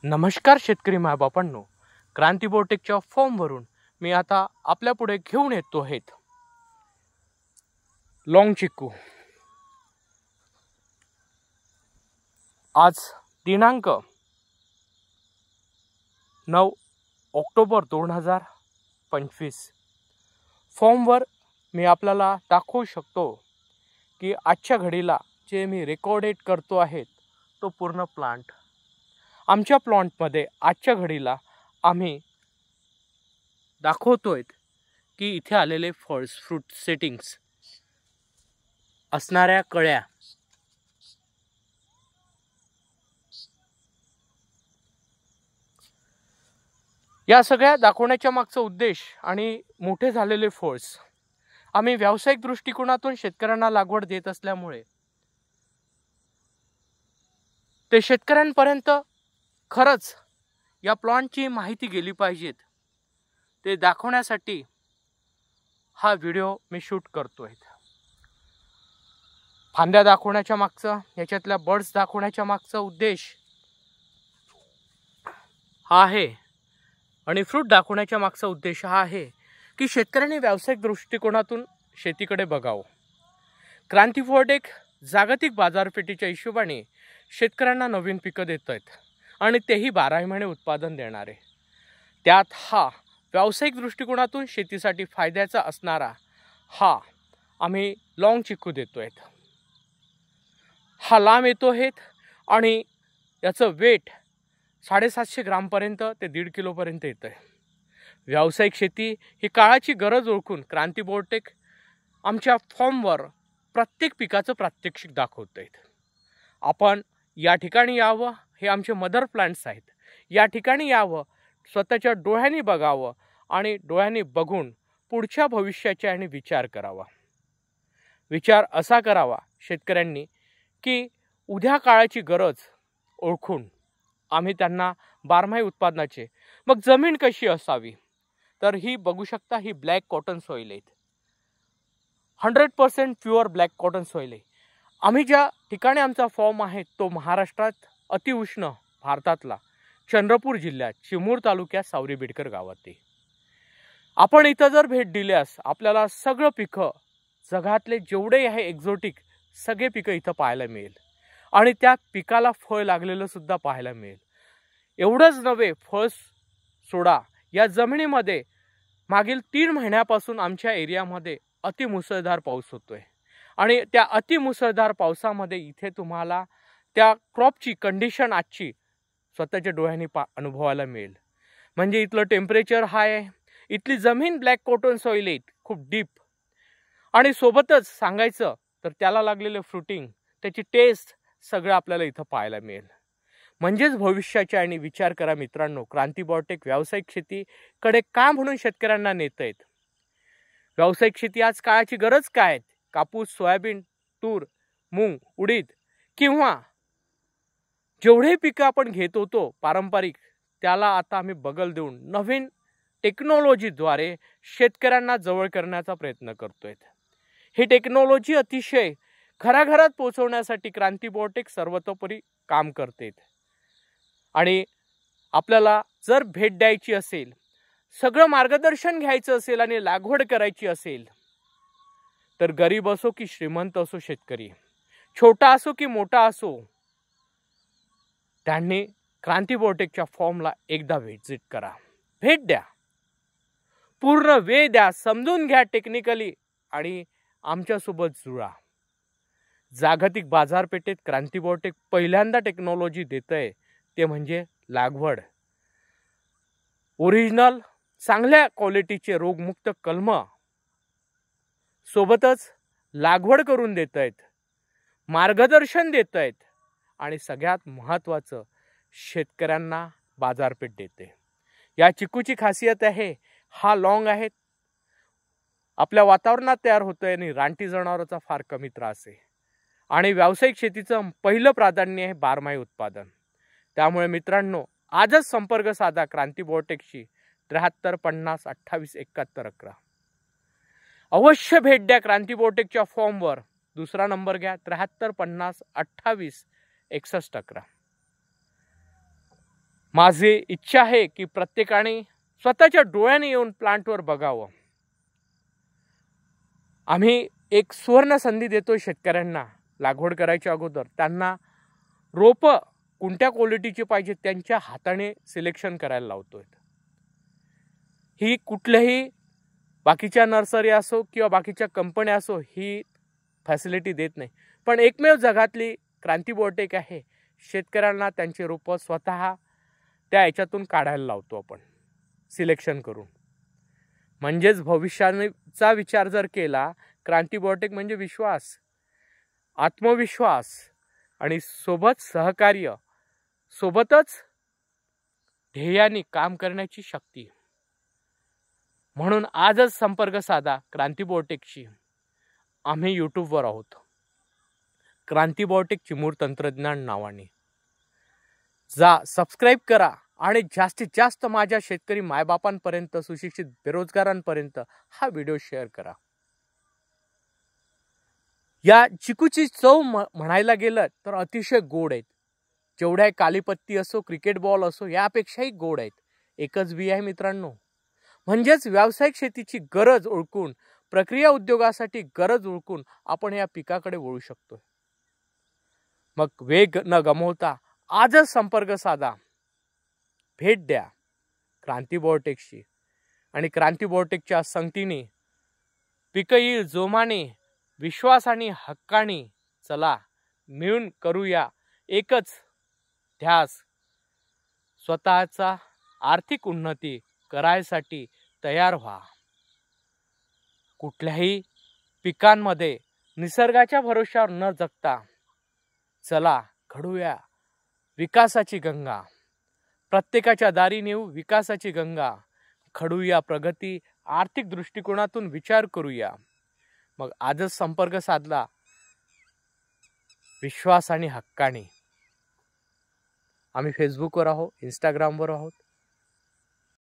नमस्कार शेतकरी मायबापांनो, क्रांती बोटेकच्या फॉर्मवरून मी आता आपल्या पुढे घेऊन येतो आहेत लॉंग चिक्कू। आज दिनांक 9 ऑक्टोबर 2025। फॉर्मवर मी आपल्याला दाखवू शकतो की आजच्या घडीला जे मी रेकॉर्डेड करतो आहे तो पूर्ण प्लांट। आमच्या प्लांटमध्ये आजच्या घडीला आम्ही दाखवतोय की इथे आलेले फळस फ्रूट सेटिंग्स असणाऱ्या कळ्या या सगळ्या दाखवण्याच्या मागचा उद्देश आणि मोठे झालेले फळस आम्ही व्यावसायिक दृष्टिकोनातून शेतकऱ्यांना लागवड देत असल्यामुळे ते शेतकऱ्यांपर्यंत खरंच या प्लॉटची माहिती गेली पाहिजेत ते दाखवण्यासाठी हा व्हिडिओ मी शूट करतोय। फांद्या दाखवण्याच्या मागचा, याच्यातल्या बर्ड्स दाखवण्याच्या मागचा उद्देश हा आहे आणि फ्रूट दाखवण्याच्या मागचा उद्देश हा आहे की शेतकऱ्यांनी व्यावसायिक दृष्टिकोनातून शेतीकडे बघावं। क्रांती बोटेक जागतिक बाजारपेठेच्या हिशोबाने शेतकऱ्यांना नवीन पिकं देत आहेत आणि तेही 12 महिने उत्पादन देणारे। त्यात हा व्यावसायिक दृष्टिकोनातून शेतीसाठी फायद्याचा असणारा हा आम्ही लॉंग चिक्कू देतोय। हा लांब येतो आहे आणि याचं वेट 750 ग्रामपर्यंत ते 1.5 किलोपर्यंत येतं आहे। व्यावसायिक शेती ही काळाची गरज ओळखून क्रांती बोटेक आमच्या फॉर्मवर प्रत्येक पिकाचं प्रात्यक्षिक दाखवत आहेत। आपण या ठिकाणी यावं, हे आमचे मदर प्लांट्स आहेत, या ठिकाणी यावं, स्वतःच्या डोळ्यांनी बघावं आणि डोळ्यांनी बघून पुढच्या भविष्याचा आणि विचार करावा। विचार असा करावा शेतकऱ्यांनी की उद्या काळाची गरज ओळखून आम्ही त्यांना 12 उत्पादनाचे, मग जमीन कशी असावी तर ही बघू शकता, ही ब्लॅक कॉटन सॉइल आहे, 100% प्युअर ब्लॅक कॉटन सॉइल आहे। आम्ही ज्या ठिकाणी आमचा फॉर्म आहे तो महाराष्ट्रात अतिउष्ण भारतातला चंद्रपूर जिल्ह्यात चिमूर तालुक्यात सावरी बिडकर गावात आहे। आपण इथं जर भेट दिल्यास आपल्याला सगळं पिकं, जगातले जेवढे आहे एक्झोटिक सगळे पिकं इथं पाहायला मिळेल आणि त्या पिकाला फळ लागलेलं सुद्धा पाहायला मिळेल। एवढंच नव्हे, फळ सोडा, या जमिनीमध्ये मागील 3 महिन्यापासून आमच्या एरियामध्ये अतिमुसळधार पाऊस होतोय आणि त्या अतिमुसळधार पावसामध्ये इथे तुम्हाला त्या क्रॉपची कंडिशन आजची स्वतःच्या डोळ्यांनी अनुभवायला मिळेल। म्हणजे इथलं टेम्परेचर हाय आहे, इथली जमीन ब्लॅक कॉटन सॉइल आहे, खूप डीप, आणि सोबतच सांगायचं तर त्याला लागलेलं फ्रुटिंग, त्याची टेस्ट सगळं आपल्याला इथं पाहायला मिळेल। म्हणजेच भविष्याचा आणि विचार करा मित्रांनो, क्रांती बोटेक व्यावसायिक शेतीकडे का म्हणून शेतकऱ्यांना नेत आहेत। व्यावसायिक शेती आज काळाची गरज काय आहे? कापूस, सोयाबीन, तूर, मूग, उडीद किंवा जेवढे पिकं आपण घेत होतो पारंपरिक, त्याला आता आम्ही बगल देऊन नवीन टेक्नॉलॉजीद्वारे शेतकऱ्यांना जवळ करण्याचा प्रयत्न करतोय। ही टेक्नॉलॉजी अतिशय घराघरात पोहोचवण्यासाठी क्रांती बोटेक सर्वतोपरी काम करते आणि आपल्याला जर भेट द्यायची असेल, सगळं मार्गदर्शन घ्यायचं असेल आणि लागवड करायची असेल तर गरीब असो की श्रीमंत असो, शेतकरी छोटा असो की मोठा असो, त्यांनी क्रांती बोटेकच्या फॉर्मला एकदा व्हिजिट करा, भेट द्या, पूर्ण वेळ द्या, समजून घ्या टेक्निकली आणि आमच्यासोबत जुळा। जागतिक बाजारपेठेत क्रांती बोटेक पहिल्यांदा टेक्नॉलॉजी देतंय ते म्हणजे लागवड। ओरिजिनल चांगल्या क्वालिटीचे रोगमुक्त कलम सोबतच लागवड करून देत आहेत, मार्गदर्शन देत आहेत आणि सगळ्यात महत्त्वाचं शेतकऱ्यांना बाजारपेठ देते। या चिक्कूची खासियत आहे, हा लॉंग आहे, आपल्या वातावरणात तयार होतोय आणि रानटी जनावरांचा फार कमी त्रास आहे आणि व्यावसायिक शेतीचं पहिलं प्राधान्य आहे 12 उत्पादन। त्यामुळे मित्रांनो, आजच संपर्क साधा क्रांती बोटेकशी 73 50 28 71 11। अवश्य भेट द्या क्रांती बोटेकच्या फॉर्मवर, दुसरा नंबर घ्या 73 50 28 61 11। माझी इच्छा आहे की प्रत्येकाने स्वतःच्या डोळ्याने येऊन प्लांटवर बघावं. आम्ही एक सुवर्ण संधी देतोय शेतकऱ्यांना. लागवड करायच्या अगोदर त्यांना रोपं कोणत्या क्वालिटीची पाहिजे त्यांच्या हाताने सिलेक्शन करायला लावतोय. ही कुठल्याही बाकीच्या नर्सरी असो किंवा बाकीच्या कंपन्या असो ही फॅसिलिटी देत नाही. पण एकमेव जगातली क्रांती बायोटेक आहे, शेतकऱ्यांना त्यांचे रोपं स्वतः त्या याच्यातून काढायला लावतो आपण सिलेक्शन करून. म्हणजेच भविष्याचा विचार जर केला, क्रांती बायोटेक म्हणजे विश्वास, आत्मविश्वास आणि सोबत सहकार्य, सोबतच ध्येयाने काम करण्याची शक्ती. म्हणून आजच संपर्क साधा क्रांती बायोटेकशी. आम्ही यूट्यूबवर आहोत, क्रांती बायोटेक चिमूर तंत्रज्ञान नावाने. जा सबस्क्राईब करा आणि जास्तीत जास्त माझ्या शेतकरी मायबापांपर्यंत, सुशिक्षित बेरोजगारांपर्यंत हा व्हिडिओ शेअर करा. या चिकूची चव म्हणायला गेलं तर अतिशय गोड आहेत. जेवढ्या कालीपत्ती असो, क्रिकेट बॉल असो, यापेक्षाही गोड आहेत. एकच बी आहे मित्रांनो. म्हणजेच व्यावसायिक शेतीची गरज ओळखून, प्रक्रिया उद्योगासाठी गरज ओळखून आपण या पिकाकडे वळू शकतो. मग वेग न गमावता आजच संपर्क साधा, भेट द्या क्रांती बायोटेकशी. आणि क्रांती बायोटेकच्या संगतीने पीक येईल जोमाने, विश्वासाने, हक्काने. चला मिळून करूया एकच ध्यास, स्वतःचा आर्थिक उन्नती करायसाठी तयार व्हा. कुठल्याही पिकांमध्ये निसर्गाच्या भरोश्यावर न जगता चला घडूया विकासाची गंगा. प्रत्येकाच्या दारी नेऊ विकासाची गंगा. खडूया प्रगती, आर्थिक दृष्टिकोनातून विचार करूया. मग आजच संपर्क साधला विश्वास आणि हक्काने. आम्ही फेसबुकवर आहोत, इंस्टाग्रामवर आहोत.